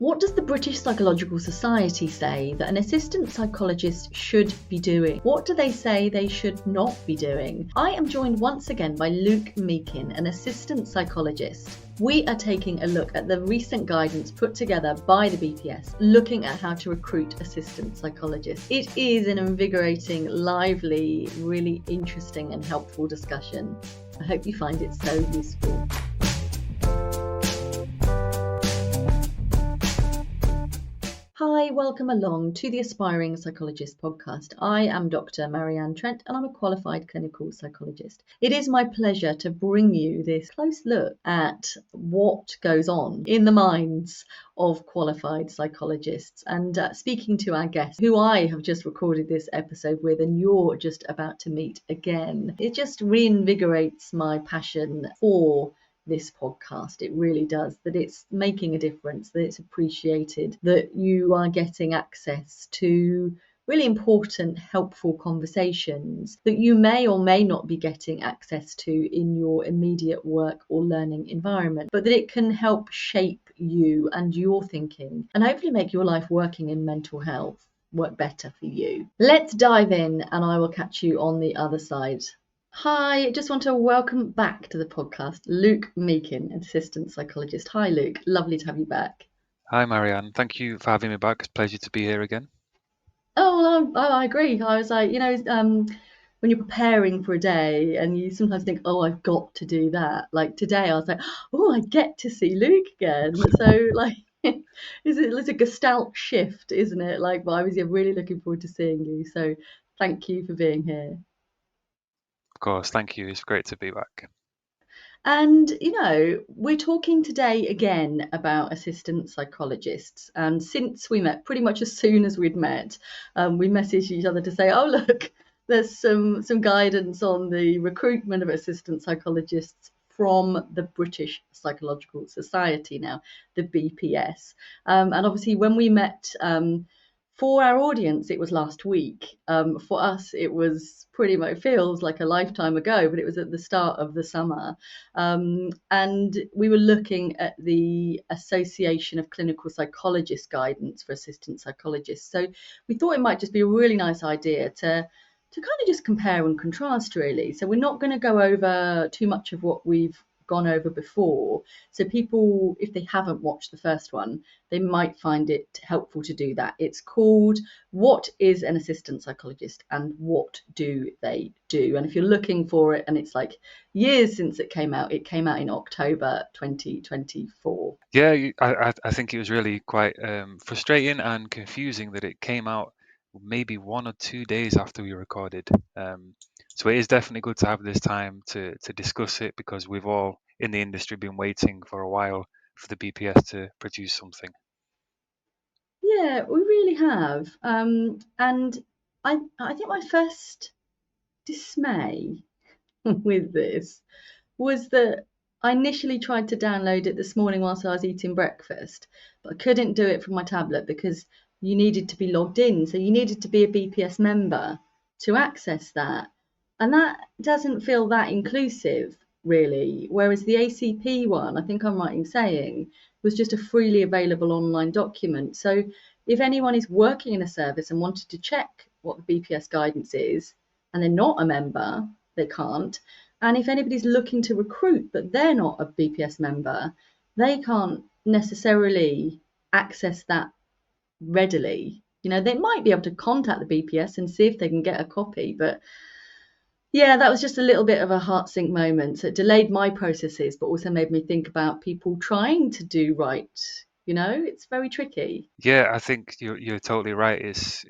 What does the British Psychological Society say that an assistant psychologist should be doing? What do they say they should not be doing? I am joined once again by Luke Meakin, an assistant psychologist. We are taking a look at the recent guidance put together by the BPS, looking at how to recruit assistant psychologists. It is an invigorating, lively, really interesting and helpful discussion. I hope you find it so useful. Hi, welcome along to the Aspiring Psychologist podcast. I am Dr. Marianne Trent and I'm a qualified clinical psychologist. It is my pleasure to bring you this close look at what goes on in the minds of qualified psychologists and speaking to our guest, who I have just recorded this episode with and you're just about to meet again. It just reinvigorates my passion for this podcast. It really does, that it's making a difference, that it's appreciated, that you are getting access to really important, helpful conversations that you may or may not be getting access to in your immediate work or learning environment, but that it can help shape you and your thinking and hopefully make your life working in mental health work better for you. Let's dive in and I will catch you on the other side. Hi, I just want to welcome back to the podcast Luke Meakin, assistant psychologist. Hi Luke, lovely to have you back. Hi Marianne, thank you for having me back. It's a pleasure to be here again. Oh, well, I agree. I was like, when you're preparing for a day and you sometimes think, oh, I've got to do that. Like today I was like, oh, I get to see Luke again. So like, it's a gestalt shift, isn't it? Like, but I was really looking forward to seeing you. So thank you for being here. Of course, thank you. It's great to be back. And, we're talking today again about assistant psychologists. And since we met, pretty much as soon as we'd met, we messaged each other to say, oh, look, there's some guidance on the recruitment of assistant psychologists from the British Psychological Society now, the BPS. And obviously when we met, for our audience, it was last week. For us, it was pretty much, feels like a lifetime ago, but it was at the start of the summer. And we were looking at the Association of Clinical Psychologists guidance for assistant psychologists. So we thought it might just be a really nice idea to kind of just compare and contrast, really. So we're not going to go over too much of what we've gone over before. So people, if they haven't watched the first one, they might find it helpful to do that. It's called What is an Assistant Psychologist and What Do They Do? And if you're looking for it and it's like years since it came out in October 2024. Yeah, I think it was really quite frustrating and confusing that it came out maybe 1 or 2 days after we recorded. So it is definitely good to have this time to discuss it because we've all in the industry been waiting for a while for the BPS to produce something. Yeah, we really have. And I think my first dismay with this was that I initially tried to download it this morning whilst I was eating breakfast, but I couldn't do it from my tablet because you needed to be logged in. So you needed to be a BPS member to access that. And that doesn't feel that inclusive, really. Whereas the ACP one, I think I'm right in saying, was just a freely available online document. So if anyone is working in a service and wanted to check what the BPS guidance is, and they're not a member, they can't. And if anybody's looking to recruit but they're not a BPS member, they can't necessarily access that readily. They might be able to contact the BPS and see if they can get a copy, but yeah, that was just a little bit of a heart sink moment. So it delayed my processes, but also made me think about people trying to do right. It's very tricky. Yeah, I think you're totally right. It's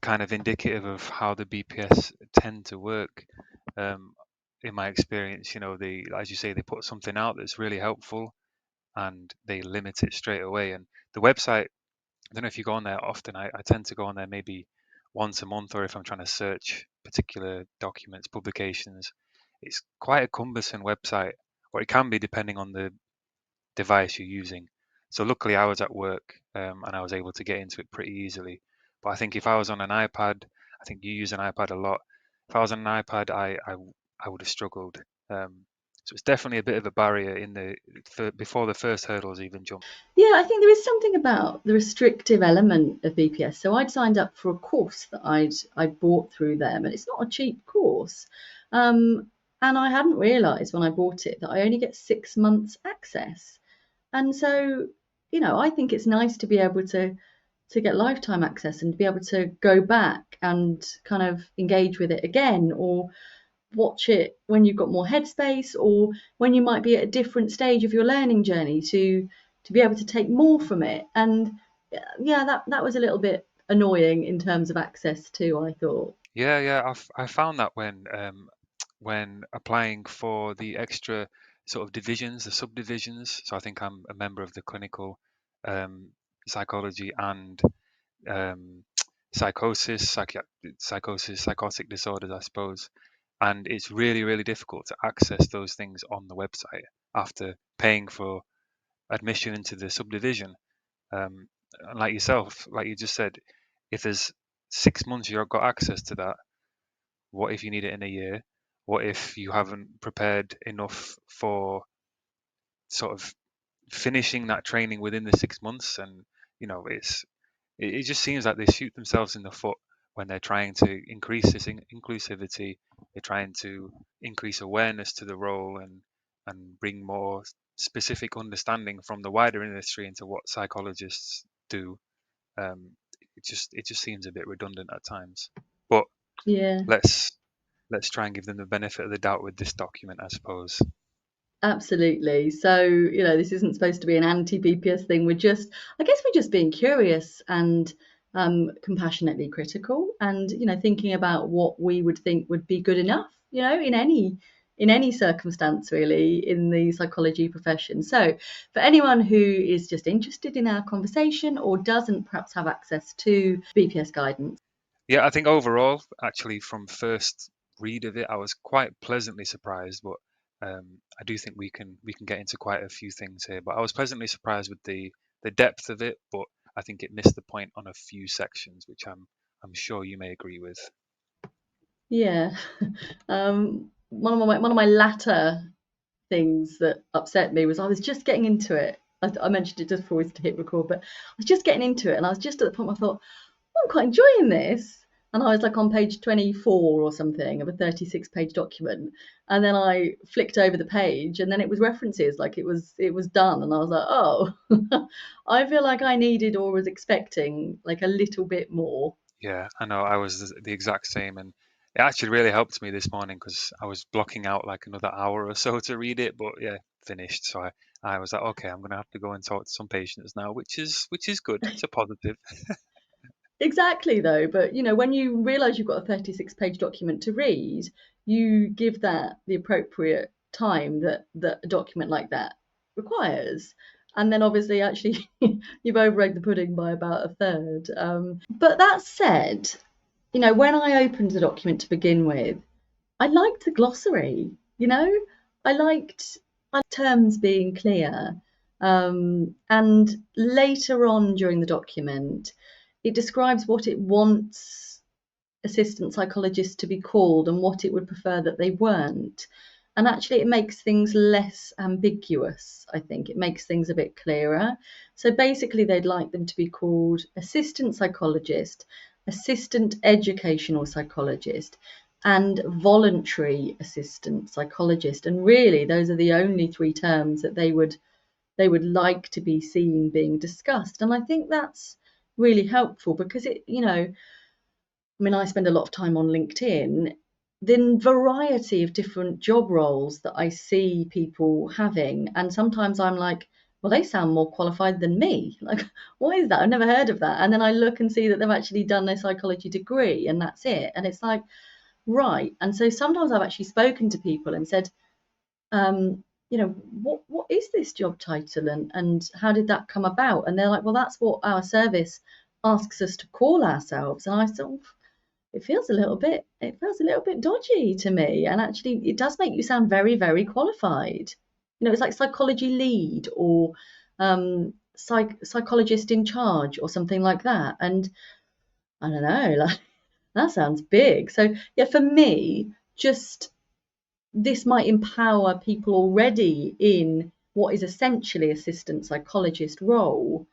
kind of indicative of how the BPS tend to work. In my experience, they, as you say, they put something out that's really helpful and they limit it straight away. And the website, I don't know if you go on there often. I tend to go on there maybe once a month, or if I'm trying to search particular documents, publications. It's quite a cumbersome website, or it can be depending on the device you're using. So luckily I was at work and I was able to get into it pretty easily. But I think if I was on an iPad, I think you use an iPad a lot. If I was on an iPad, I would have struggled. So it's definitely a bit of a barrier in before the first hurdles even jump. Yeah, I think there is something about the restrictive element of BPS. So I'd signed up for a course that I'd bought through them, and it's not a cheap course. And I hadn't realised when I bought it that I only get 6 months access. And so, I think it's nice to be able to get lifetime access and to be able to go back and kind of engage with it again, or watch it when you've got more headspace, or when you might be at a different stage of your learning journey, to be able to take more from it. And yeah, that was a little bit annoying in terms of access too, I thought. Yeah, yeah, I found that when applying for the extra sort of divisions, the subdivisions. So I think I'm a member of the clinical um, psychology and um, psychosis, psychotic disorders, I suppose. And it's really, really difficult to access those things on the website after paying for admission into the subdivision. And like yourself, like you just said, if there's 6 months you've got access to that, what if you need it in a year? What if you haven't prepared enough for sort of finishing that training within the 6 months? And it just seems like they shoot themselves in the foot when they're trying to increase this inclusivity. They're trying to increase awareness to the role and bring more specific understanding from the wider industry into what psychologists do. Um, it just seems a bit redundant at times. But Yeah. let's let's try and give them the benefit of the doubt with this document, I suppose. Absolutely. So, this isn't supposed to be an anti-BPS thing. I guess we're just being curious and compassionately critical, and, thinking about what we would think would be good enough, in any circumstance, really, in the psychology profession. So, for anyone who is just interested in our conversation or doesn't perhaps have access to BPS guidance. Yeah, I think overall, actually, from first read of it, I was quite pleasantly surprised. But I do think we can get into quite a few things here. But I was pleasantly surprised with the depth of it. But I think it missed the point on a few sections, which I'm sure you may agree with. Yeah. One of my latter things that upset me was I was just getting into it. I mentioned it just before we hit record, but I was just getting into it, and I was just at the point where I thought, oh, I'm quite enjoying this. And I was like on page 24 or something of a 36-page document, and then I flicked over the page, and then it was references, like it was done, and I was like, oh, I feel like I needed or was expecting like a little bit more. Yeah, I know. I was the exact same, and it actually really helped me this morning because I was blocking out like another hour or so to read it. But yeah, finished. So I was like, okay, I'm gonna have to go and talk to some patients now, which is good. It's a positive. Exactly, though, but when you realise you've got a 36-page document to read, you give that the appropriate time that a document like that requires. And then obviously, actually, you've overegged the pudding by about a third. But that said, when I opened the document to begin with, I liked the glossary, I liked terms being clear. And later on during the document, it describes what it wants assistant psychologists to be called and what it would prefer that they weren't. And actually, it makes things less ambiguous, I think. It makes things a bit clearer. So basically, they'd like them to be called assistant psychologist, assistant educational psychologist, and voluntary assistant psychologist. And really, those are the only three terms that they would like to be seen being discussed. And I think that's really helpful because I spend a lot of time on LinkedIn. The variety of different job roles that I see people having, and sometimes I'm like, well, they sound more qualified than me. Like, what is that? I've never heard of that. And then I look and see that they've actually done their psychology degree, and that's it. And it's like, right. And so sometimes I've actually spoken to people and said, what is this job title, and how did that come about? And they're like, well, that's what our service asks us to call ourselves. And I thought, it feels a little bit dodgy to me, and actually it does make you sound very, very qualified. It's like psychology lead, or psychologist in charge, or something like that. And I don't know, like, that sounds big. So yeah, for me, just this might empower people already in what is essentially assistant psychologist role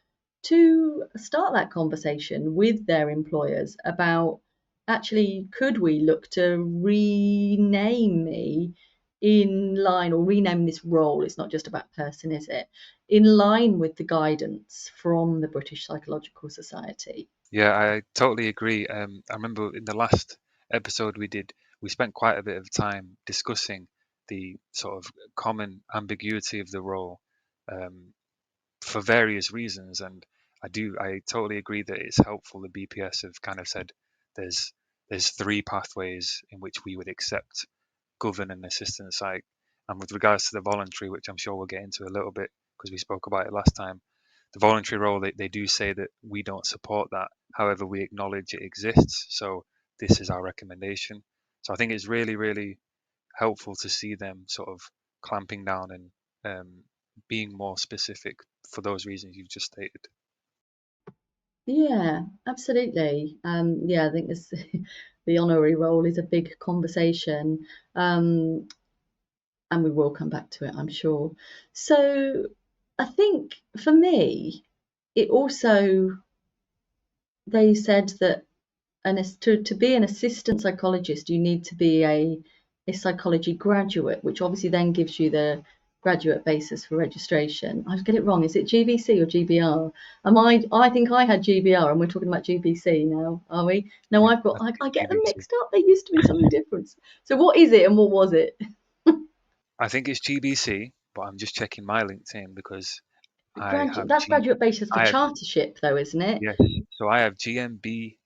to start that conversation with their employers about, actually, could we look to rename me in line, or rename this role? It's not just about person, is it? In line with the guidance from the British Psychological Society. Yeah, I totally agree. I remember in the last episode we did, we spent quite a bit of time discussing the sort of common ambiguity of the role, um, for various reasons, and I totally agree that it's helpful. The BPS have kind of said there's there's three pathways in which we would accept govern an assistant psych, and with regards to the voluntary, which I'm sure we'll get into a little bit because we spoke about it last time, the voluntary role, they do say that we don't support that. However, we acknowledge it exists. So this is our recommendation. So I think it's really, really helpful to see them sort of clamping down and being more specific for those reasons you've just stated. Yeah, absolutely. Yeah, I think this, the honorary role is a big conversation, um, and we will come back to it, I'm sure. So I think for me, it also, they said that to be an assistant psychologist, you need to be a psychology graduate, which obviously then gives you the graduate basis for registration. I get it wrong. Is it GBC or GBR? I think I had GBR, and we're talking about GBC now, are we? No, Yeah, I've got. I I think get them GBC. mixed up. They used to be something different. So what is it, and what was it? I think it's GBC, but I'm just checking my LinkedIn because I have That's graduate basis for I have chartership, though, isn't it? yes, so I have GMBPSS,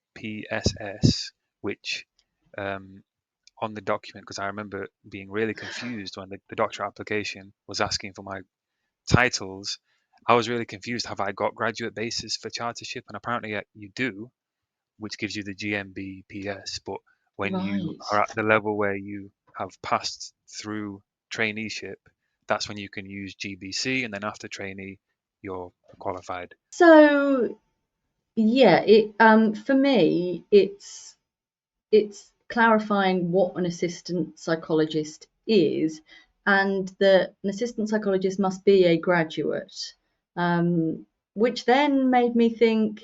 which um, on the document, because I remember being really confused when the doctorate application was asking for my titles. I was really confused. Have I got graduate basis for chartership? And apparently you do, which gives you the GMBPS. But when you Right. are at the level where you have passed through traineeship, that's when you can use GBC, and then after trainee, you're qualified. So yeah, it for me, it's clarifying what an assistant psychologist is, and that an assistant psychologist must be a graduate, um, which then made me think,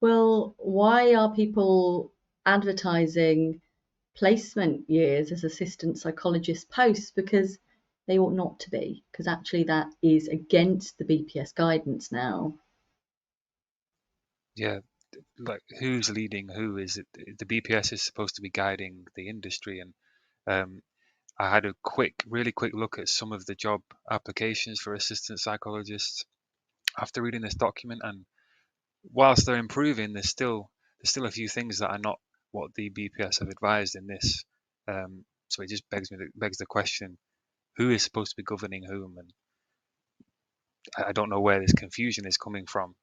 well, why are people advertising placement years as assistant psychologist posts? Because they ought not to be, because actually that is against the BPS guidance now. Yeah, like who's leading who? Is it the BPS is supposed to be guiding the industry? And um, I had a really quick look at some of the job applications for assistant psychologists after reading this document, and whilst they're improving, there's still a few things that are not what the BPS have advised in this. So it just begs the question: who is supposed to be governing whom? And I don't know where this confusion is coming from.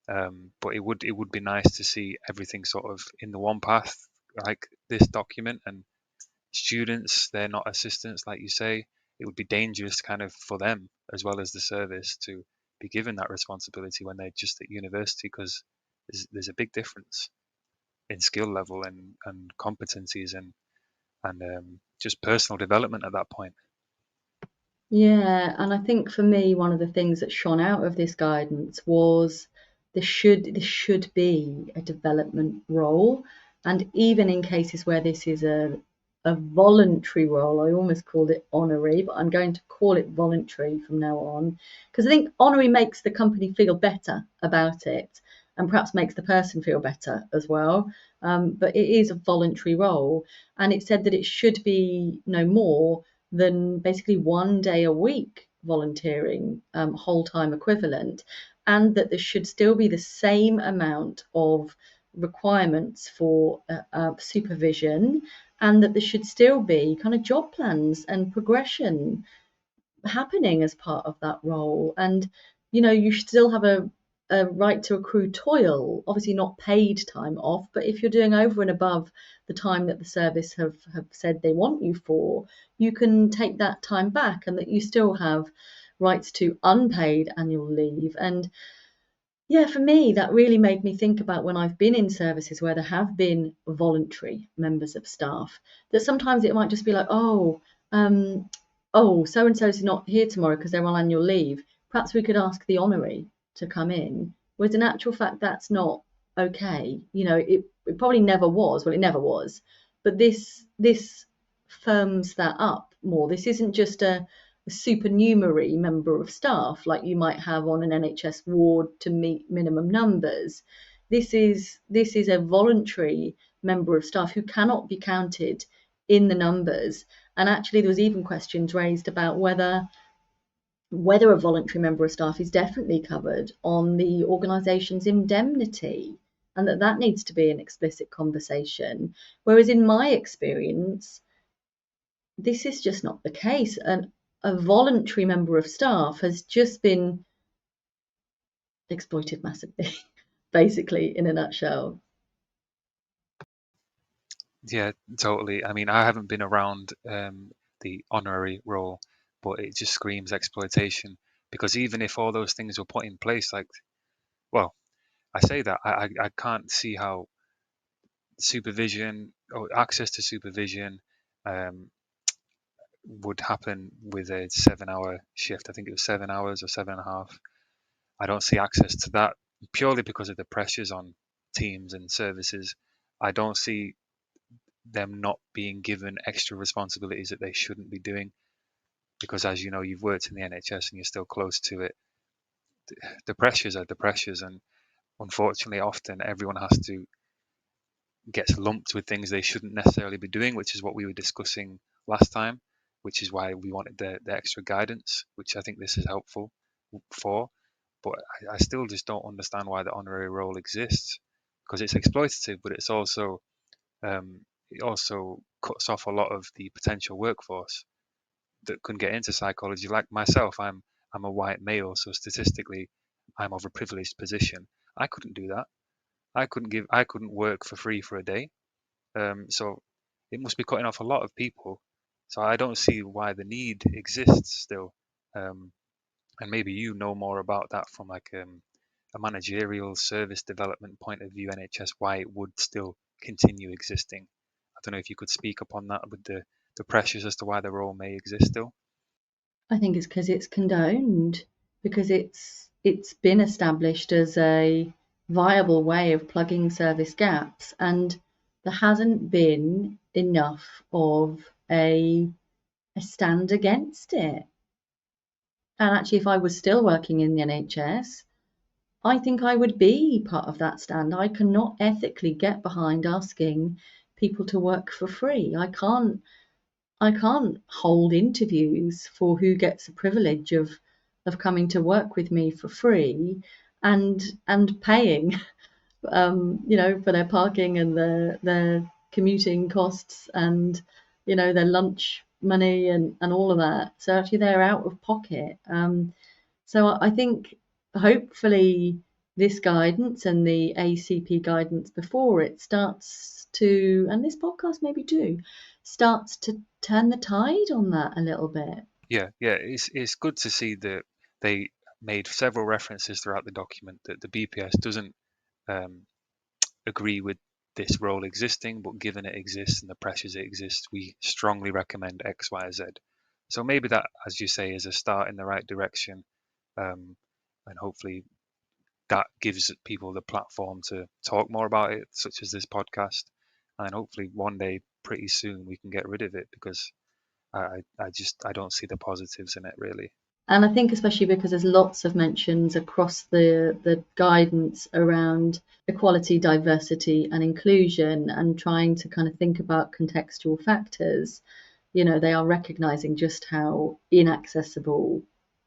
But it would be nice to see everything sort of in the one path, like this document. And students, they're not assistants, like you say. It would be dangerous kind of for them as well as the service to be given that responsibility when they're just at university, because there's a big difference in skill level and competencies and just personal development at that point. Yeah, and I think for me, one of the things that shone out of this guidance was this should be a development role, and even in cases where this is a voluntary role, I almost called it honorary, but I'm going to call it voluntary from now on, because I think honorary makes the company feel better about it, and perhaps makes the person feel better as well. But it is a voluntary role, and it said that it should be no more than basically 1 day a week volunteering, whole time equivalent, and that there should still be the same amount of requirements for supervision, and that there should still be kind of job plans and progression happening as part of that role. And you should still have a right to accrue toil, obviously not paid time off, but if you're doing over and above the time that the service have said they want you for, you can take that time back, and that you still have rights to unpaid annual leave. And yeah, for me, that really made me think about when I've been in services where there have been voluntary members of staff, that sometimes it might just be like, oh, oh, so and so's not here tomorrow because they're on annual leave. Perhaps we could ask the honorary to come in. Whereas in actual fact, that's not okay. It probably never was. Well, it never was. But this firms that up more. This isn't just a supernumerary member of staff like you might have on an NHS ward to meet minimum numbers. This is a voluntary member of staff who cannot be counted in the numbers. And actually, there was even questions raised about whether a voluntary member of staff is definitely covered on the organisation's indemnity, and that needs to be an explicit conversation. Whereas in my experience, this is just not the case. And a voluntary member of staff has just been exploited massively, basically, in a nutshell. Yeah, totally. I mean, I haven't been around the honorary role, but it just screams exploitation. Because even if all those things were put in place, like, well, I say that I can't see how supervision or access to supervision um, would happen with a 7 hour shift. I think it was 7 hours or 7.5. I don't see access to that purely because of the pressures on teams and services. I don't see them not being given extra responsibilities that they shouldn't be doing because, as you know, you've worked in the NHS and you're still close to it. The pressures are the pressures, and unfortunately, often everyone has to gets lumped with things they shouldn't necessarily be doing, which is what we were discussing last time, which is why we wanted the extra guidance, which I think this is helpful for. But I still just don't understand why the honorary role exists because it's exploitative, but it also cuts off a lot of the potential workforce that can get into psychology. Like myself, I'm a white male, so statistically, I'm of a privileged position. I couldn't do that. I couldn't work for free for a day. So it must be cutting off a lot of people. So I don't see why the need exists still. Um, and maybe you know more about that from like a managerial service development point of view, NHS, why it would still continue existing. I don't know if you could speak upon that with the pressures as to why the role may exist still. I think it's because it's condoned, because it's been established as a viable way of plugging service gaps, and there hasn't been enough of a stand against it. And actually, if I was still working in the NHS, I think I would be part of that stand. I cannot ethically get behind asking people to work for free. I can't hold interviews for who gets the privilege of coming to work with me for free and paying for their parking and their commuting costs and their lunch money and all of that. So actually they're out of pocket. So I think hopefully this guidance and the ACP guidance before it starts to, and this podcast maybe too, starts to turn the tide on that a little bit. Yeah. It's good to see that they made several references throughout the document that the BPS doesn't um, agree with this role existing, but given it exists and the pressures it exists, we strongly recommend X, Y, Z. So maybe that, as you say, is a start in the right direction, um, and hopefully that gives people the platform to talk more about it, such as this podcast, and hopefully one day, pretty soon, we can get rid of it because I don't see the positives in it really. And I think especially because there's lots of mentions across the guidance around equality, diversity, and inclusion, and trying to kind of think about contextual factors. They are recognizing just how inaccessible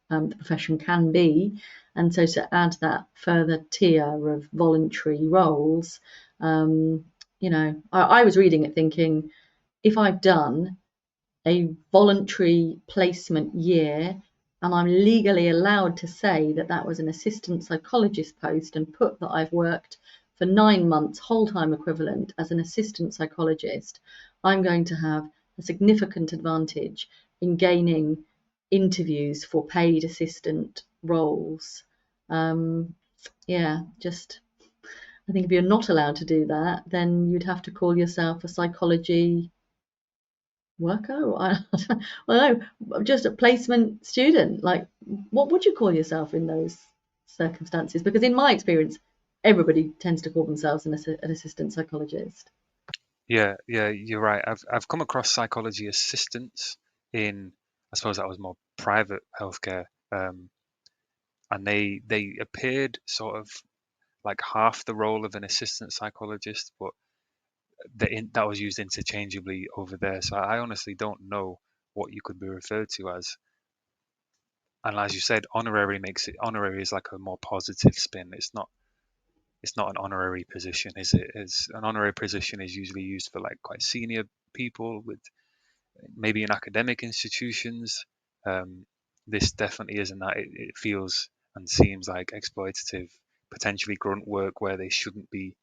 the profession can be. And so to add that further tier of voluntary roles, I was reading it thinking, if I've done a voluntary placement year and I'm legally allowed to say that that was an assistant psychologist post and put that I've worked for 9 months whole time equivalent as an assistant psychologist, I'm going to have a significant advantage in gaining interviews for paid assistant roles. Um, yeah, just I think if you're not allowed to do that, then you'd have to call yourself a psychology worker? Well, no, just a placement student. Like, what would you call yourself in those circumstances? Because in my experience, everybody tends to call themselves an assistant psychologist. Yeah, yeah, you're right. I've come across psychology assistants in, I suppose that was more private healthcare, and they appeared sort of like half the role of an assistant psychologist, but that was used interchangeably over there. So I honestly don't know what you could be referred to as. And as you said, honorary is like a more positive spin. It's not an honorary position, is it? It's an honorary position is usually used for like quite senior people with maybe in academic institutions. Um, this definitely isn't that. It feels and seems like exploitative, potentially grunt work where they shouldn't be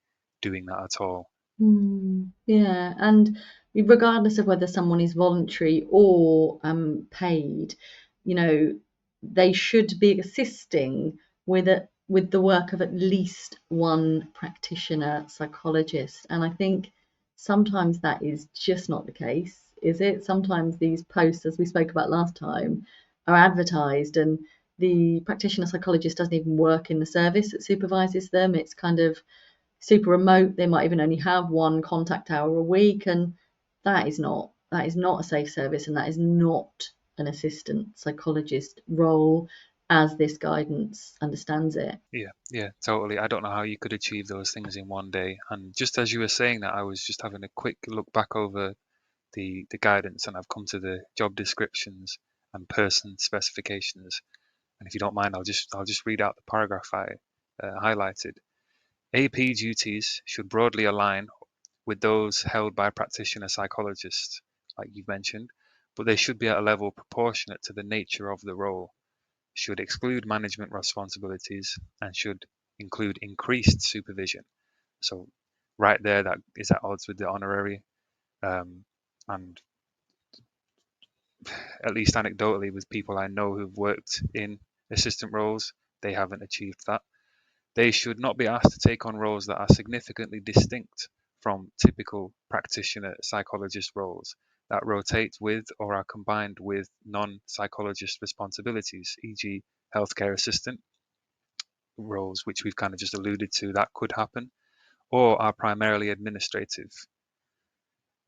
doing that at all. Yeah, and regardless of whether someone is voluntary or paid, you know, they should be assisting with the work of at least one practitioner psychologist. And I think sometimes that is just not the case, is it? Sometimes these posts, as we spoke about last time, are advertised and the practitioner psychologist doesn't even work in the service that supervises them. It's kind of super remote. They might even only have one contact hour a week, and that is not a safe service, and that is not an assistant psychologist role as this guidance understands it. Yeah, yeah, totally. I don't know how you could achieve those things in one day. And just as you were saying that, I was just having a quick look back over the guidance, and I've come to the job descriptions and person specifications. And if you don't mind, I'll just read out the paragraph I highlighted. AP duties should broadly align with those held by practitioner psychologists, like you've mentioned, but they should be at a level proportionate to the nature of the role, should exclude management responsibilities, and should include increased supervision. So, right there, that is at odds with the honorary. Um, and at least anecdotally, with people I know who've worked in assistant roles, they haven't achieved that. They should not be asked to take on roles that are significantly distinct from typical practitioner psychologist roles that rotate with or are combined with non psychologist responsibilities, e.g., healthcare assistant roles, which we've kind of just alluded to, that could happen, or are primarily administrative.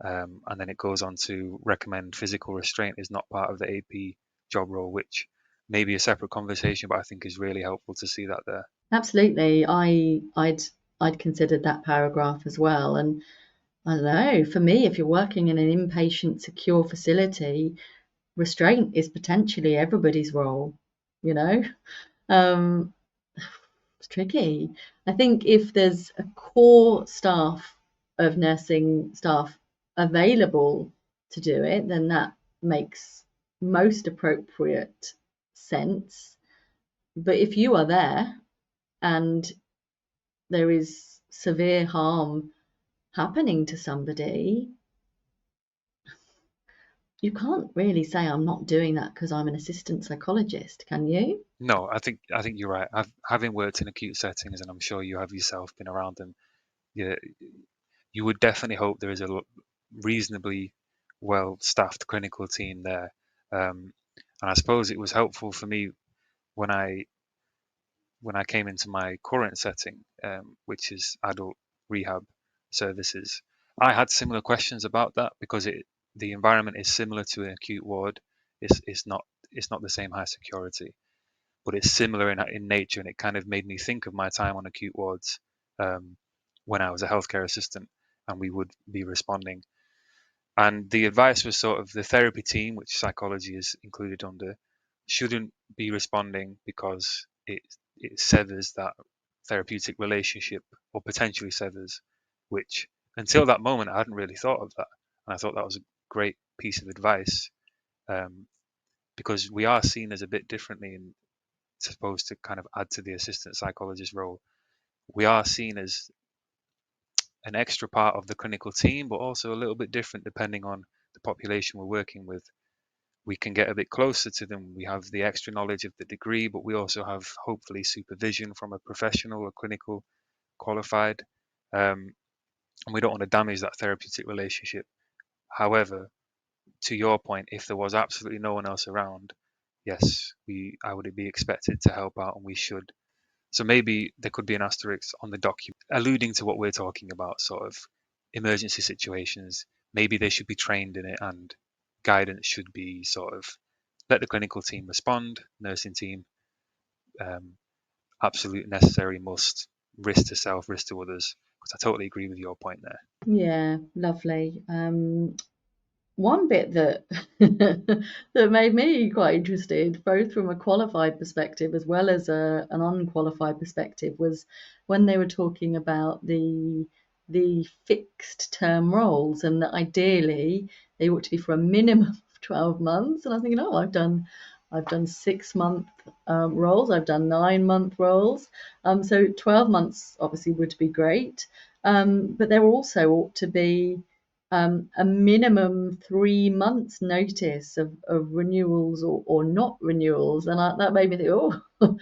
And then it goes on to recommend physical restraint is not part of the AP job role, which may be a separate conversation, but I think is really helpful to see that there. Absolutely, I'd considered that paragraph as well, and I don't know. For me, if you're working in an inpatient secure facility, restraint is potentially everybody's role. You know, um, it's tricky. I think if there's a core staff of nursing staff available to do it, then that makes most appropriate sense. But if you are there and there is severe harm happening to somebody, you can't really say I'm not doing that because I'm an assistant psychologist, can you? No, I think you're right. Having worked in acute settings, and I'm sure you have yourself been around them, you, you would definitely hope there is a reasonably well-staffed clinical team there. And I suppose it was helpful for me when I came into my current setting, which is adult rehab services. I had similar questions about that because the environment is similar to an acute ward. It's not the same high security, but it's similar in nature, and it kind of made me think of my time on acute wards um, when I was a healthcare assistant, and we would be responding. And the advice was sort of the therapy team, which psychology is included under, shouldn't be responding because it severs that therapeutic relationship or potentially severs, which until that moment I hadn't really thought of that, and I thought that was a great piece of advice um, because we are seen as a bit differently and supposed to kind of add to the assistant psychologist role. We are seen as an extra part of the clinical team, but also a little bit different depending on the population we're working with. We can get a bit closer to them. We have the extra knowledge of the degree, but we also have hopefully supervision from a professional or clinical qualified. And we don't want to damage that therapeutic relationship. However, to your point, if there was absolutely no one else around, yes, I would be expected to help out, and we should. So maybe there could be an asterisk on the document alluding to what we're talking about, sort of emergency situations. Maybe they should be trained in it, and guidance should be sort of let the clinical team respond, nursing team, um, absolute necessary must, risk to self, risk to others. Because I totally agree with your point there. Yeah, lovely. One bit that that made me quite interested, both from a qualified perspective as well as an unqualified perspective, was when they were talking about the fixed term roles, and that ideally they ought to be for a minimum of 12 months. And I was thinking, oh, I've done 6 month roles, I've done 9 month roles, so 12 months obviously would be great, but there also ought to be a minimum 3 months notice of renewals or not renewals. And that made me think, oh,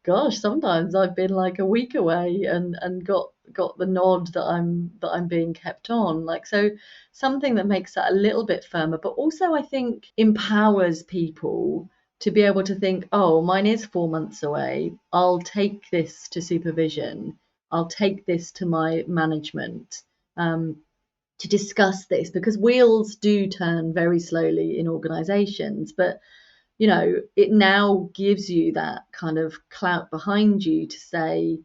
gosh, sometimes I've been like a week away and got the nod that I'm being kept on. Like, so something that makes that a little bit firmer, but also I think empowers people to be able to think, oh, mine is 4 months away. I'll take this to supervision. I'll take this to my management. Um, to discuss this, because wheels do turn very slowly in organizations, but it now gives you that kind of clout behind you to say,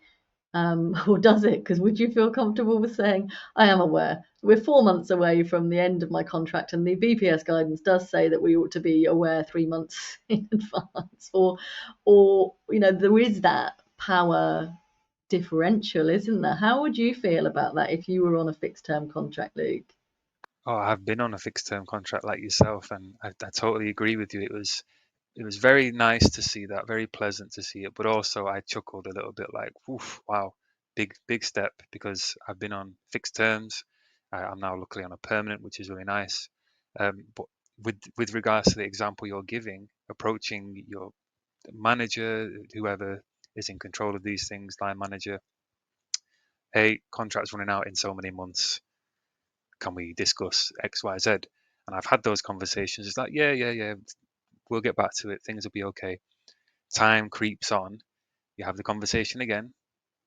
or does it? Because would you feel comfortable with saying, I am aware we're 4 months away from the end of my contract, and the BPS guidance does say that we ought to be aware 3 months in advance, or there is that power differential, isn't there? How would you feel about that if you were on a fixed term contract, Luke? Oh, I've been on a fixed term contract like yourself, and I totally agree with you. It was very nice to see that, very pleasant to see it, but also I chuckled a little bit like, oof, wow, big step, because I've been on fixed terms. I'm now luckily on a permanent, which is really nice. But with regards to the example you're giving, approaching your manager, whoever is in control of these things, line manager, hey, contract's running out in so many months. Can we discuss X, Y, Z? And I've had those conversations. It's like, yeah, we'll get back to it. Things will be okay. Time creeps on. You have the conversation again.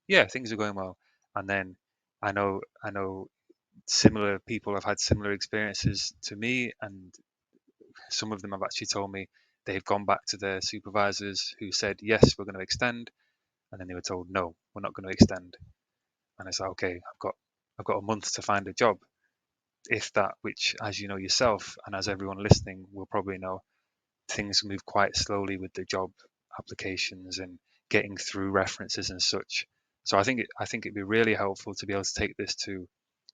Yeah, things are going well. And then I know similar people have had similar experiences to me, and some of them have actually told me they've gone back to their supervisors who said, yes, we're going to extend. And then they were told, no, we're not going to extend. And it's like, okay, I've got a month to find a job, if that, which, as you know yourself, and as everyone listening will probably know, things move quite slowly with the job applications and getting through references and such. So I think it'd be really helpful to be able to take this to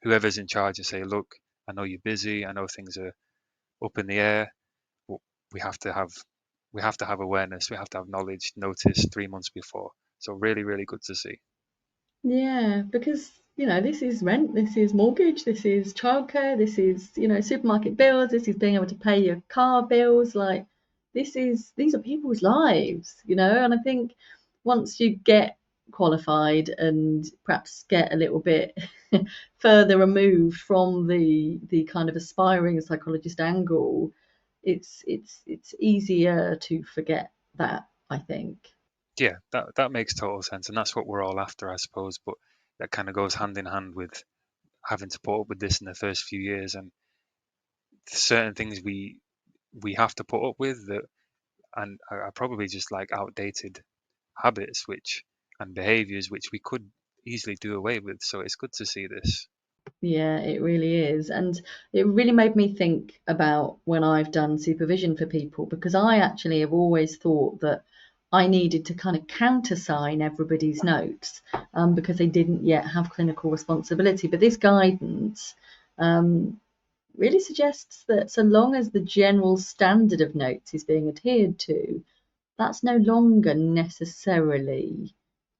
whoever's in charge and say, look, I know you're busy, I know things are up in the air, but we have to have we have to have awareness, we have to have knowledge, notice 3 months before. So really, really good to see. Yeah, because this is rent, this is mortgage, this is childcare, this is supermarket bills, this is being able to pay your car bills. Like, these are people's lives, and I think once you get qualified and perhaps get a little bit further removed from the kind of aspiring psychologist angle, it's easier to forget that, I think. Yeah, that makes total sense, and that's what we're all after, I suppose. But that kind of goes hand in hand with having to put up with this in the first few years, and certain things we have to put up with that, and are probably just like outdated habits, which and behaviors which we could easily do away with. So it's good to see this. Yeah, it really is. And it really made me think about when I've done supervision for people, because I actually have always thought that I needed to kind of countersign everybody's notes, because they didn't yet have clinical responsibility. But this guidance um, really suggests that so long as the general standard of notes is being adhered to, that's no longer necessarily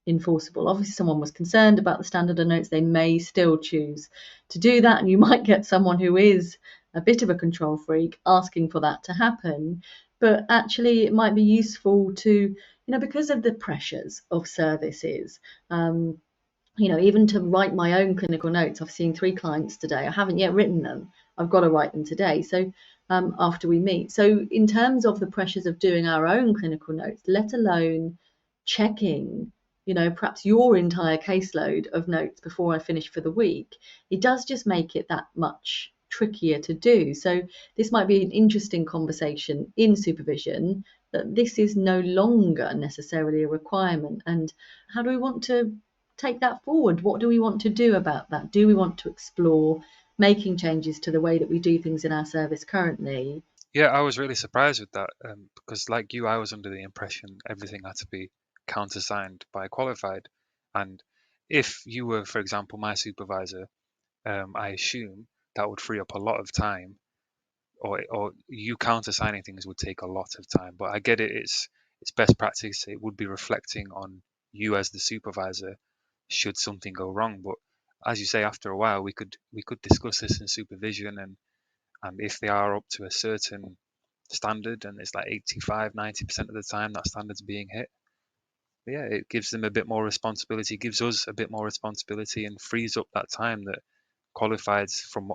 enforceable. Obviously, someone was concerned about the standard of notes, they may still choose to do that, and you might get someone who is a bit of a control freak asking for that to happen. But actually, it might be useful to, because of the pressures of services, even to write my own clinical notes. I've seen 3 clients today. I haven't yet written them. I've got to write them today. So after we meet. So, in terms of the pressures of doing our own clinical notes, let alone checking, perhaps your entire caseload of notes before I finish for the week, it does just make it that much trickier to do. So, this might be an interesting conversation in supervision, that this is no longer necessarily a requirement. And how do we want to take that forward? What do we want to do about that? Do we want to explore making changes to the way that we do things in our service currently? Yeah, I was really surprised with that because, like you, I was under the impression everything had to be countersigned by a qualified. And if you were, for example, my supervisor, I assume that would free up a lot of time, or you countersigning things would take a lot of time. But I get it; it's best practice. It would be reflecting on you as the supervisor should something go wrong. But as you say, after a while, we could discuss this in supervision, and if they are up to a certain standard and it's like 85-90% of the time that standard's being hit, yeah, it gives them a bit more responsibility, gives us a bit more responsibility, and frees up that time that qualifieds, from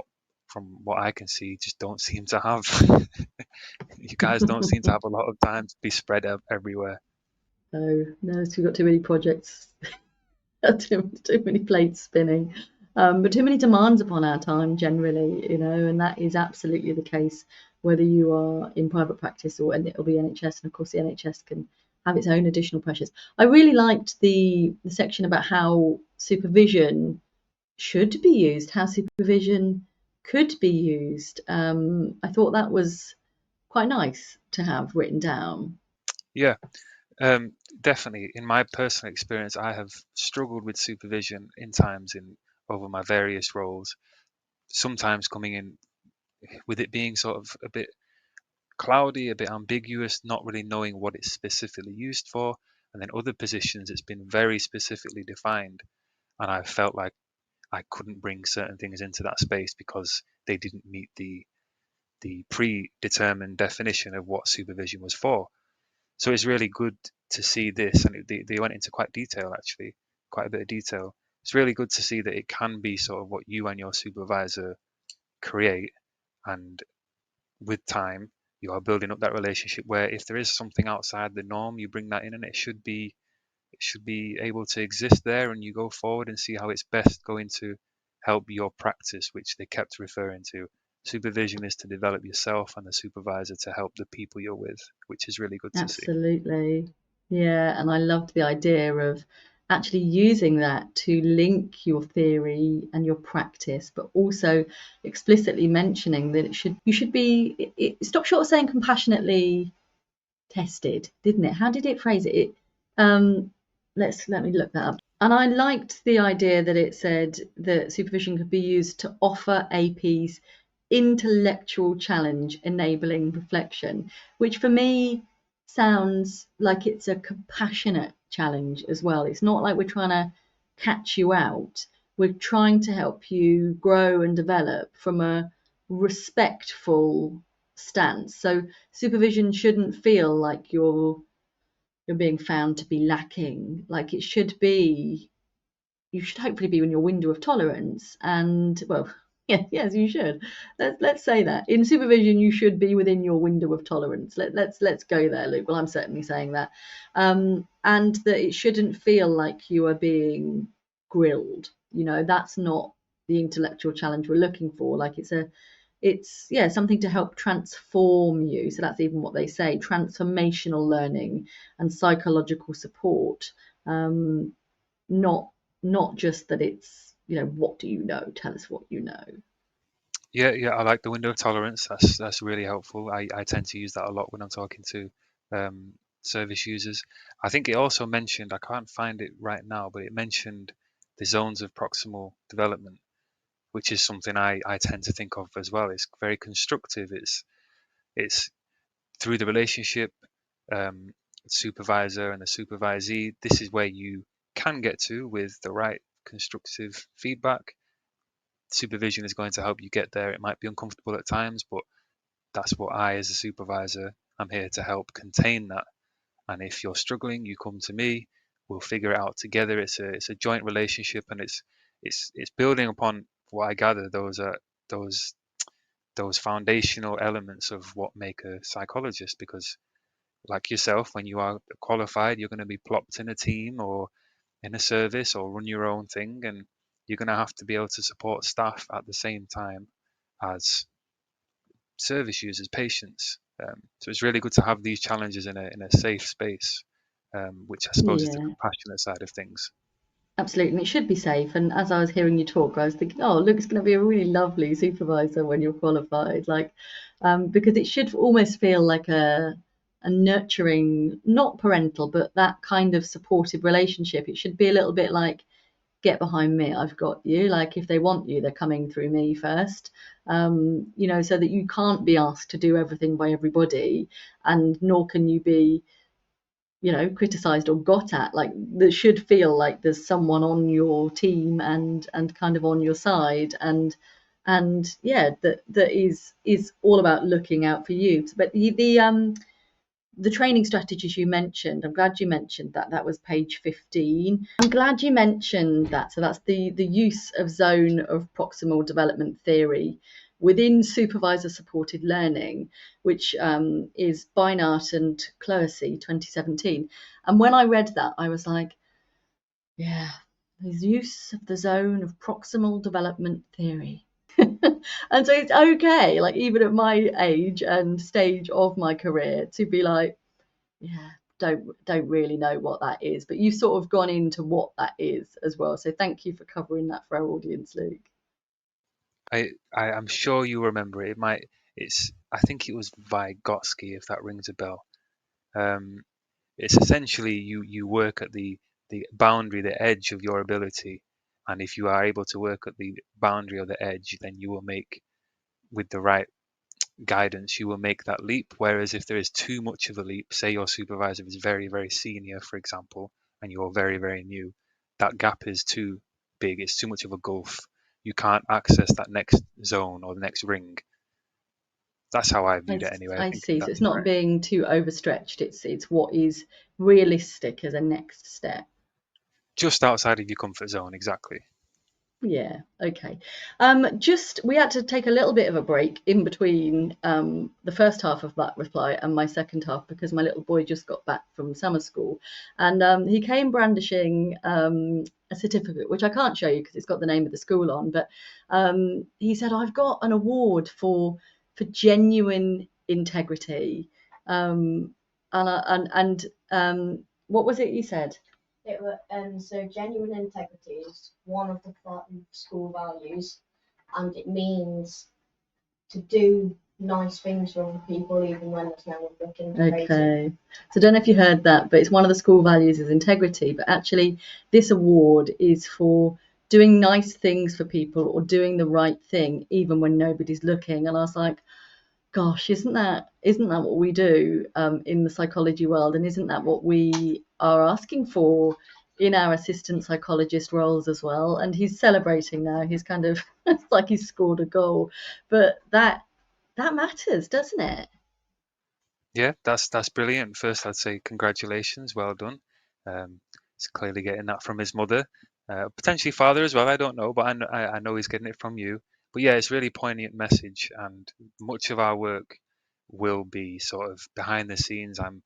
what I can see, just don't seem to have. You guys don't seem to have a lot of time to be spread everywhere. So, no, so we've got too many projects, too many plates spinning, but too many demands upon our time generally, and that is absolutely the case whether you are in private practice or, and it'll be NHS, and of course the NHS can have its own additional pressures. I really liked the section about how supervision should be used, how supervision could be used. I thought that was quite nice to have written down. Yeah, um, definitely. In my personal experience, I have struggled with supervision in times in over my various roles. Sometimes coming in with it being sort of a bit cloudy, a bit ambiguous, not really knowing what it's specifically used for. And then other positions, it's been very specifically defined, and I felt like I couldn't bring certain things into that space because they didn't meet the predetermined definition of what supervision was for. So it's really good to see this, and they went into quite detail actually, quite a bit of detail. It's really good to see that it can be sort of what you and your supervisor create, and with time you are building up that relationship where if there is something outside the norm, you bring that in, and it should be able to exist there, and you go forward and see how it's best going to help your practice, which they kept referring to. Supervision is to develop yourself, and the supervisor to help the people you're with, which is really good to see. Absolutely. Yeah, and I loved the idea of actually using that to link your theory and your practice, but also explicitly mentioning that you should be it stopped short of saying compassionately tested, didn't it? How did it phrase it? Um, let me look that up. And I liked the idea that it said that supervision could be used to offer APs intellectual challenge enabling reflection, which for me sounds like it's a compassionate challenge as well. It's not like we're trying to catch you out. We're trying to help you grow and develop from a respectful stance. So supervision shouldn't feel like you're being found to be lacking. Like it should be, you should hopefully be in your window of tolerance. And well, yeah, yes, you should. Let's say that in supervision you should be within your window of tolerance. Let's go there, Luke. Well, I'm certainly saying that, and that it shouldn't feel like you are being grilled. That's not the intellectual challenge we're looking for. Like it's yeah, something to help transform you. So that's even what they say: transformational learning and psychological support. Um, not not just that it's, what do you know? Tell us what you know. Yeah, yeah, I like the window of tolerance. That's really helpful. I tend to use that a lot when I'm talking to um, service users. I think it also mentioned, I can't find it right now, but it mentioned the zones of proximal development, which is something I tend to think of as well. It's very constructive. It's through the relationship, um, supervisor and the supervisee. This is where you can get to with the right constructive feedback. Supervision is going to help you get there. It might be uncomfortable at times, but that's what I, as a supervisor, I'm here to help contain that. And if you're struggling, you come to me. We'll figure it out together. It's a joint relationship, and it's building upon what I gather. Those those foundational elements of what make a psychologist. Because like yourself, when you are qualified, you're going to be plopped in a team or in a service or run your own thing, and you're going to have to be able to support staff at the same time as service users, patients. So it's really good to have these challenges in a safe space, which I suppose is the Yeah. compassionate side of things. Absolutely, and it should be safe. And as I was hearing you talk, I was thinking, oh, Luke's going to be a really lovely supervisor when you're qualified. Like, because it should almost feel like a nurturing, not parental, but that kind of supportive relationship. It should be a little bit like, get behind me, I've got you. Like, if they want you, they're coming through me first. So that you can't be asked to do everything by everybody, and nor can you be criticized or got at. Like, there should feel like there's someone on your team and kind of on your side, and yeah, that is all about looking out for you. But the training strategies you mentioned, I'm glad you mentioned that. That was page 15. I'm glad you mentioned that. So that's the use of zone of proximal development theory within supervisor supported learning, which is Beinart and Cloesy 2017. And when I read that, I was like, yeah, the use of the zone of proximal development theory. And so it's okay, like, even at my age and stage of my career, to be like, yeah, don't really know what that is, but you've sort of gone into what that is as well. So thank you for covering that for our audience, Luke. I'm sure you remember it. I think it was Vygotsky, if that rings a bell. Um, it's essentially you work at the boundary, the edge of your ability, and if you are able to work at the boundary or the edge, then you will make, with the right guidance, you will make that leap. Whereas if there is too much of a leap, say your supervisor is very, very senior, for example, and you're very, very new, that gap is too big, it's too much of a gulf. You can't access that next zone or the next ring. That's how I I, viewed it anyway. I I think see. So that's it's not correct. being too overstretched. It's what is realistic as a next step. Just outside of your comfort zone, exactly. Yeah, okay. Just we had to take a little bit of a break in between the first half of that reply and my second half, because my little boy just got back from summer school, and he came brandishing a certificate which I can't show you because it's got the name of the school on, but he said, I've got an award for genuine integrity. And what was it you said? It was so genuine integrity is one of the school values, and it means to do nice things for other people even when there's no one looking to praise you. Okay. So I don't know if you heard that, but it's one of the school values is integrity. But actually, this award is for doing nice things for people or doing the right thing even when nobody's looking. And I was like, gosh, isn't that what we do in the psychology world, and isn't that what we are asking for in our assistant psychologist roles as well? And he's celebrating now. He's kind of it's like he's scored a goal, but that matters, doesn't it? Yeah, that's brilliant. First, I'd say congratulations, well done. He's clearly getting that from his mother, potentially father as well. I don't know, but I know he's getting it from you. But yeah, it's really poignant message, and much of our work will be sort of behind the scenes. I'm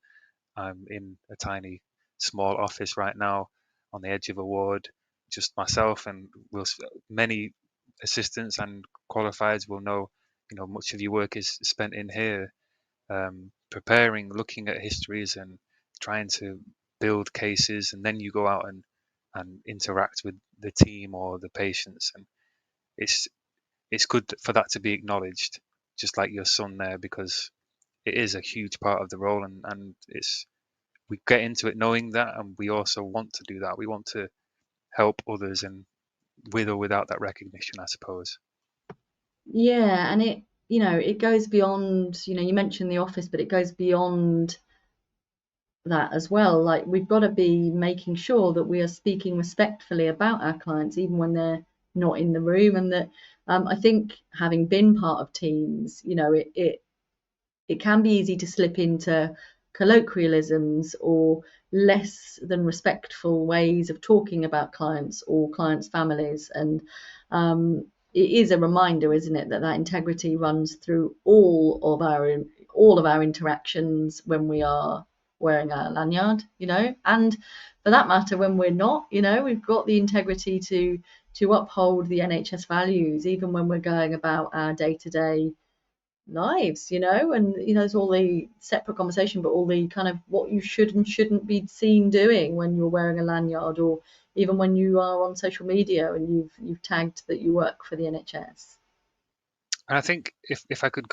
in a tiny, small office right now on the edge of a ward, just myself, and many assistants and qualifieds will know. Much of your work is spent in here, preparing, looking at histories and trying to build cases, and then you go out and interact with the team or the patients, and it's it's good for that to be acknowledged, just like your son there, because it is a huge part of the role, and it's we get into it knowing that, and we also want to do that. We want to help others, and with or without that recognition, I suppose. Yeah, and it goes beyond, you mentioned the office, but it goes beyond that as well. Like, we've got to be making sure that we are speaking respectfully about our clients even when they're not in the room, and that I think, having been part of teams, it can be easy to slip into colloquialisms or less than respectful ways of talking about clients or clients' families. And it is a reminder, isn't it, that integrity runs through all of our interactions when we are wearing a lanyard, and for that matter, when we're not, we've got the integrity to uphold the NHS values, even when we're going about our day-to-day lives, and there's all the separate conversation, but all the kind of what you should and shouldn't be seen doing when you're wearing a lanyard, or even when you are on social media and you've tagged that you work for the NHS. And I think if I could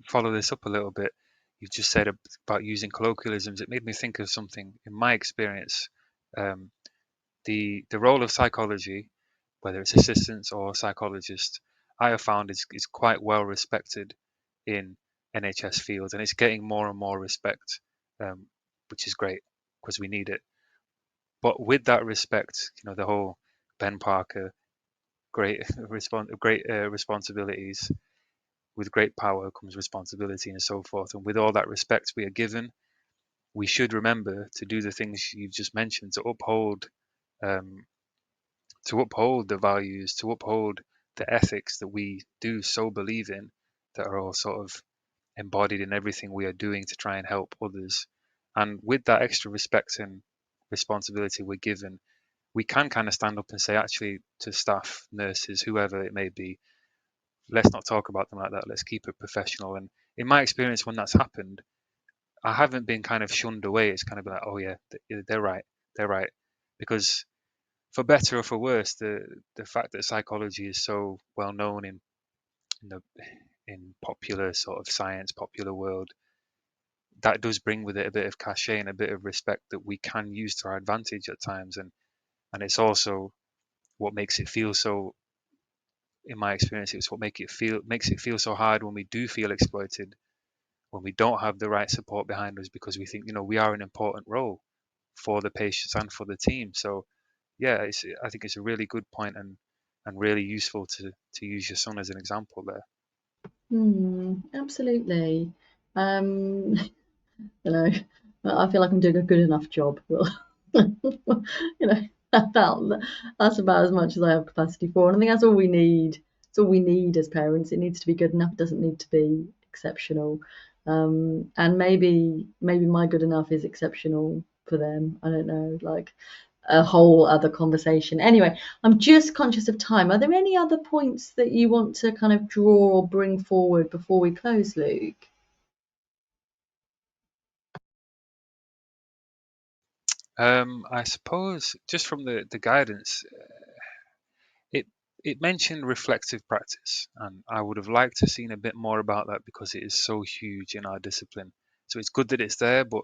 follow this up a little bit, you just said about using colloquialisms. It made me think of something in my experience. The role of psychology, whether it's assistants or psychologists, I have found is quite well respected in NHS fields, and it's getting more and more respect, which is great because we need it. But with that respect, the whole Ben Parker, great responsibilities. With great power comes responsibility, and so forth. And with all that respect we are given, we should remember to do the things you've just mentioned, to uphold the values, to uphold the ethics that we do so believe in, that are all sort of embodied in everything we are doing to try and help others. And with that extra respect and responsibility we're given, we can kind of stand up and say, actually, to staff, nurses, whoever it may be, let's not talk about them like that. Let's keep it professional. And in my experience, when that's happened, I haven't been kind of shunned away. It's kind of like, oh yeah, they're right, they're right, because for better or for worse, the fact that psychology is so well known in the in popular sort of science, popular world, that does bring with it a bit of cachet and a bit of respect that we can use to our advantage at times. And it's also what makes it feel so. In my experience, it's what makes it feel so hard when we do feel exploited, when we don't have the right support behind us, because we think we are an important role for the patients and for the team. So yeah, I think it's a really good point, and really useful to use your son as an example there. Absolutely. um you know I feel like I'm doing a good enough job. Well, that's about as much as I have capacity for, and I think that's all we need. It's all we need as parents. It needs to be good enough. It doesn't need to be exceptional. And maybe my good enough is exceptional for them. I don't know, like a whole other conversation. Anyway, I'm just conscious of time. Are there any other points that you want to kind of draw or bring forward before we close, Luke? I suppose just from the guidance, it it mentioned reflective practice, and I would have liked to seen a bit more about that because it is so huge in our discipline. So it's good that it's there, but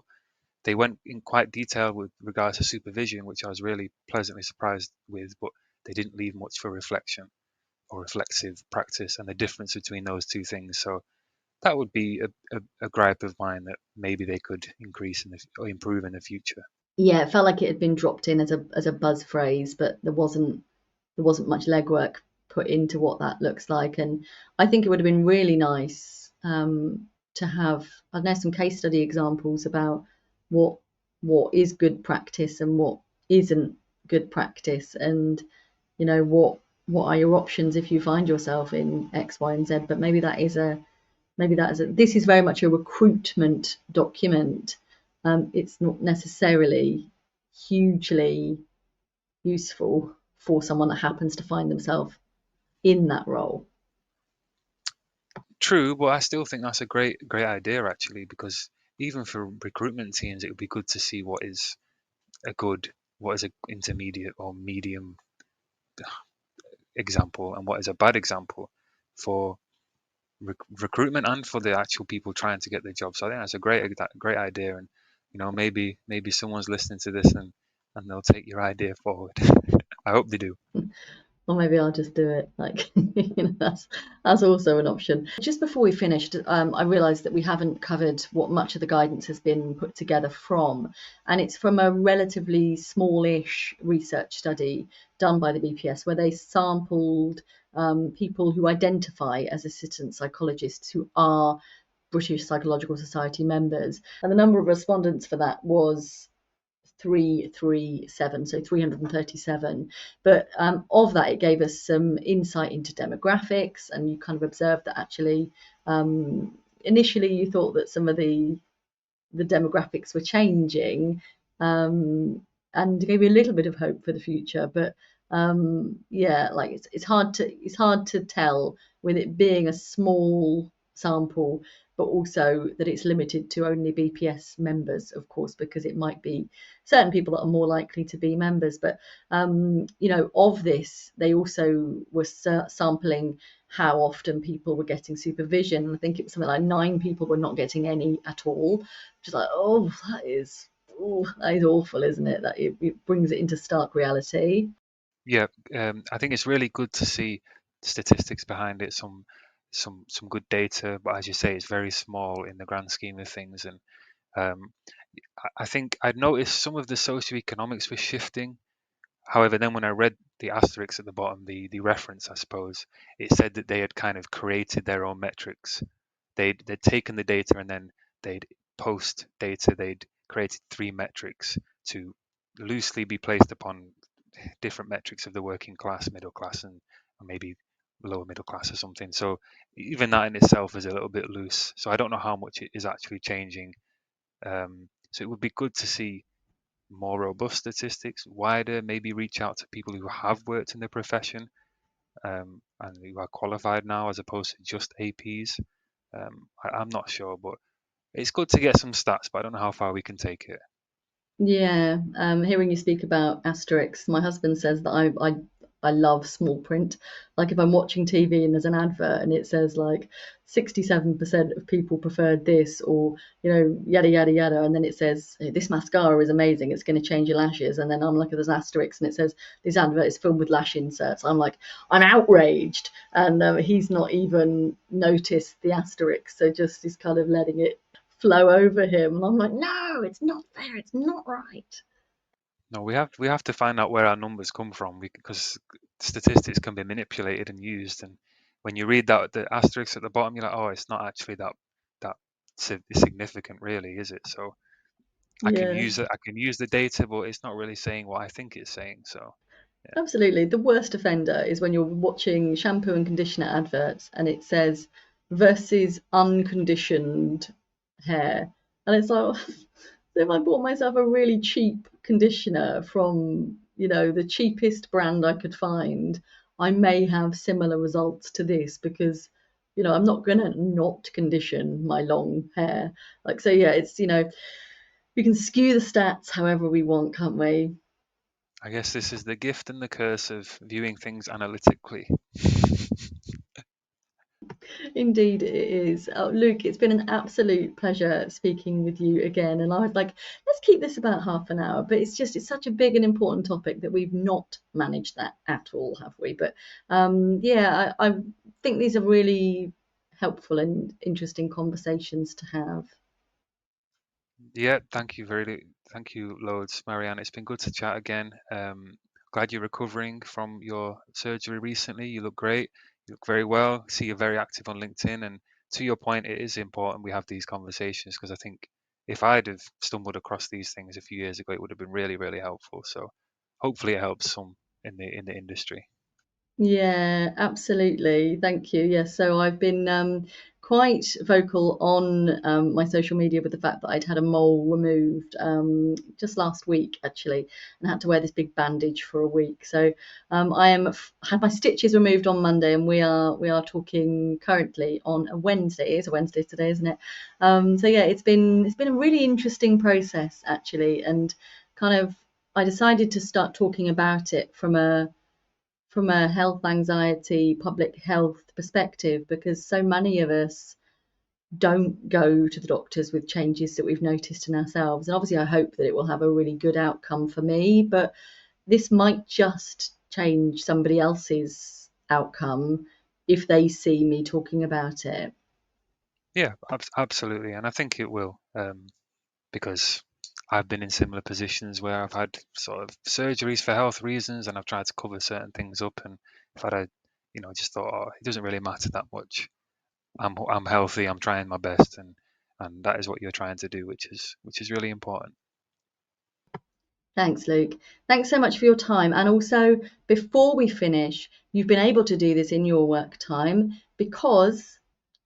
they went in quite detail with regards to supervision, which I was really pleasantly surprised with, but they didn't leave much for reflection or reflexive practice and the difference between those two things. So that would be a gripe of mine that maybe they could increase or improve in the future. Yeah, it felt like it had been dropped in as a buzz phrase, but there wasn't much legwork put into what that looks like. And I think it would have been really nice to have, I don't know, some case study examples about what is good practice and what isn't good practice, and what are your options if you find yourself in X, Y, and Z. But this is very much a recruitment document. It's not necessarily hugely useful for someone that happens to find themselves in that role. True, but I still think that's a great idea actually, because even for recruitment teams, it would be good to see what is an intermediate or medium example and what is a bad example for recruitment and for the actual people trying to get the job. So I think that's a great idea, and maybe someone's listening to this and they'll take your idea forward. I hope they do. Or maybe I'll just do it. Like, that's also an option. Just before we finished, I realised that we haven't covered what much of the guidance has been put together from, and it's from a relatively smallish research study done by the BPS, where they sampled people who identify as assistant psychologists who are British Psychological Society members, and the number of respondents for that was 337, so 337. But of that, it gave us some insight into demographics, and you kind of observed that actually initially you thought that some of the demographics were changing, and gave you a little bit of hope for the future. But yeah, like it's hard to tell with it being a small sample, but also that it's limited to only BPS members, of course, because it might be certain people that are more likely to be members. But of this, they also were sampling how often people were getting supervision. I think it was something like 9 people were not getting any at all. Just like, that is awful, isn't it? That it brings it into stark reality. Yeah, I think it's really good to see statistics behind it, some good data, but as you say, it's very small in the grand scheme of things. And um, I think I'd noticed some of the socioeconomics was shifting. However, then when I read the asterisk at the bottom, the reference, I suppose, it said that they had kind of created their own metrics. They'd taken the data and then they'd post data. They'd created 3 metrics to loosely be placed upon different metrics of the working class, middle class, and maybe lower middle class or something. So even that in itself is a little bit loose. So I don't know how much it is actually changing. So it would be good to see more robust statistics, wider, maybe reach out to people who have worked in the profession, and who are qualified now as opposed to just APs. I'm not sure, but it's good to get some stats, but I don't know how far we can take it. Yeah, hearing you speak about asterisks, my husband says that I love small print. Like if I'm watching TV and there's an advert and it says like 67% of people preferred this, or yada yada yada, and then it says "Hey, this mascara is amazing, it's going to change your lashes," and then I'm like, there's asterisks and it says this advert is filled with lash inserts. I'm like, I'm outraged, and he's not even noticed the asterisks, so just he's kind of letting it flow over him, and I'm like, no, it's not fair, it's not right. No, we have to find out where our numbers come from, because statistics can be manipulated and used. And when you read that the asterisk at the bottom, you're like, oh, it's not actually that significant, really, is it? So I can Yeah, use it. I can use the data, but it's not really saying what I think it's saying. So yeah, absolutely. The worst offender is when you're watching shampoo and conditioner adverts and it says versus unconditioned hair, and it's like, so if I bought myself a really cheap conditioner from the cheapest brand I could find, I may have similar results to this, because I'm not gonna not condition my long hair. Like, so yeah, it's we can skew the stats however we want, can't we? I guess this is the gift and the curse of viewing things analytically. Indeed, it is. Oh, Luke, it's been an absolute pleasure speaking with you again. And I was like, let's keep this about half an hour. But it's such a big and important topic that we've not managed that at all, have we? But yeah, I think these are really helpful and interesting conversations to have. Yeah, thank you loads, Marianne. It's been good to chat again. Glad you're recovering from your surgery recently. You look great. You look very well. See you're very active on LinkedIn. And to your point, it is important we have these conversations, because I think if I'd have stumbled across these things a few years ago, it would have been really, really helpful. So hopefully it helps some in the industry. Yeah, absolutely. Thank you. Yes, so I've been quite vocal on my social media with the fact that I'd had a mole removed just last week, actually, and had to wear this big bandage for a week. So had my stitches removed on Monday, and we are talking currently on a Wednesday. It's a Wednesday today, isn't it? So yeah, it's been a really interesting process, actually, and kind of I decided to start talking about it from a health anxiety, public health perspective, because so many of us don't go to the doctors with changes that we've noticed in ourselves. And obviously, I hope that it will have a really good outcome for me, but this might just change somebody else's outcome if they see me talking about it. Yeah, absolutely. And I think it will. Because I've been in similar positions where I've had sort of surgeries for health reasons, and I've tried to cover certain things up, and if I'd just thought, oh, it doesn't really matter that much. I'm healthy. I'm trying my best, and that is what you're trying to do, which is really important. Thanks, Luke. Thanks so much for your time. And also, before we finish, you've been able to do this in your work time because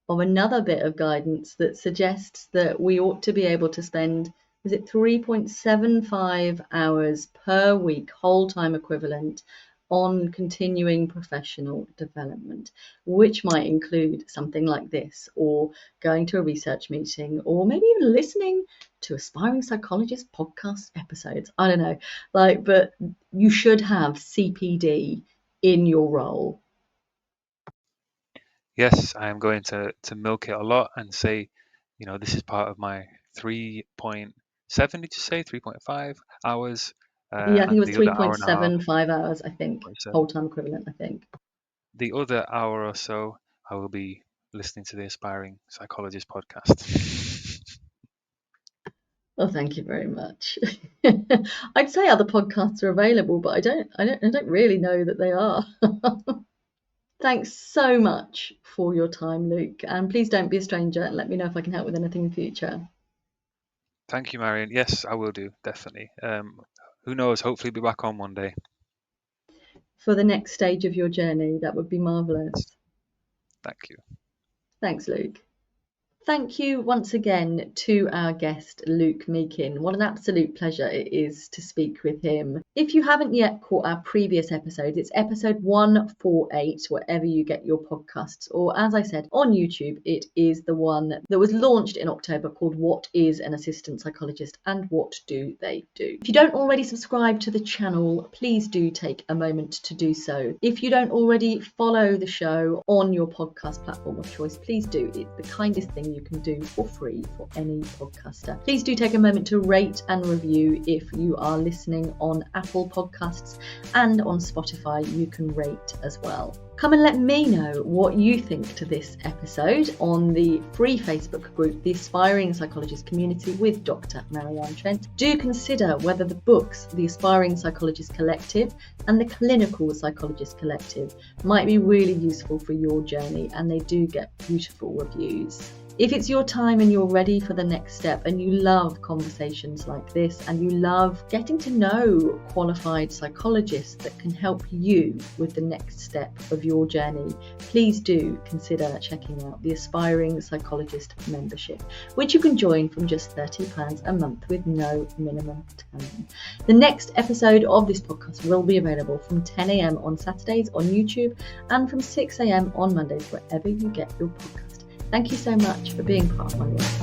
of another bit of guidance that suggests that we ought to be able to spend, is it 3.75 hours per week, whole time equivalent, on continuing professional development, which might include something like this, or going to a research meeting, or maybe even listening to aspiring psychologist podcast episodes. I don't know, but you should have CPD in your role. Yes, I am going to milk it a lot and say, this is part of my 3.7, did you say 3.5 hours? Yeah, I think it And was the other hour and a half, 3.75 hours, I think, 0.7. whole time equivalent, I think. The other hour or so, I will be listening to the Aspiring Psychologist podcast. Oh, thank you very much. I'd say other podcasts are available, but I don't really know that they are. Thanks so much for your time, Luke, and please don't be a stranger and let me know if I can help with anything in future. Thank you, Marianne. Yes, I will do, definitely. Who knows? Hopefully, be back on one day. For the next stage of your journey, that would be marvellous. Thank you. Thanks, Luke. Thank you once again to our guest, Luke Meakin. What an absolute pleasure it is to speak with him. If you haven't yet caught our previous episodes, it's episode 148, wherever you get your podcasts, or as I said, on YouTube, it is the one that was launched in October called What is an Assistant Psychologist and What Do They Do? If you don't already subscribe to the channel, please do take a moment to do so. If you don't already follow the show on your podcast platform of choice, please do. It's the kindest thing you can do for free for any podcaster. Please do take a moment to rate and review if you are listening on Apple Podcasts, and on Spotify you can rate as well. Come and let me know what you think to this episode on the free Facebook group, The Aspiring Psychologist Community with Dr. Marianne Trent. Do consider whether the books, The Aspiring Psychologist Collective and The Clinical Psychologist Collective, might be really useful for your journey, and they do get beautiful reviews. If it's your time and you're ready for the next step and you love conversations like this and you love getting to know qualified psychologists that can help you with the next step of your journey, please do consider checking out the Aspiring Psychologist membership, which you can join from just £30 a month with no minimum term. The next episode of this podcast will be available from 10 a.m. on Saturdays on YouTube and from 6 a.m. on Mondays, wherever you get your podcast. Thank you so much for being part of my life.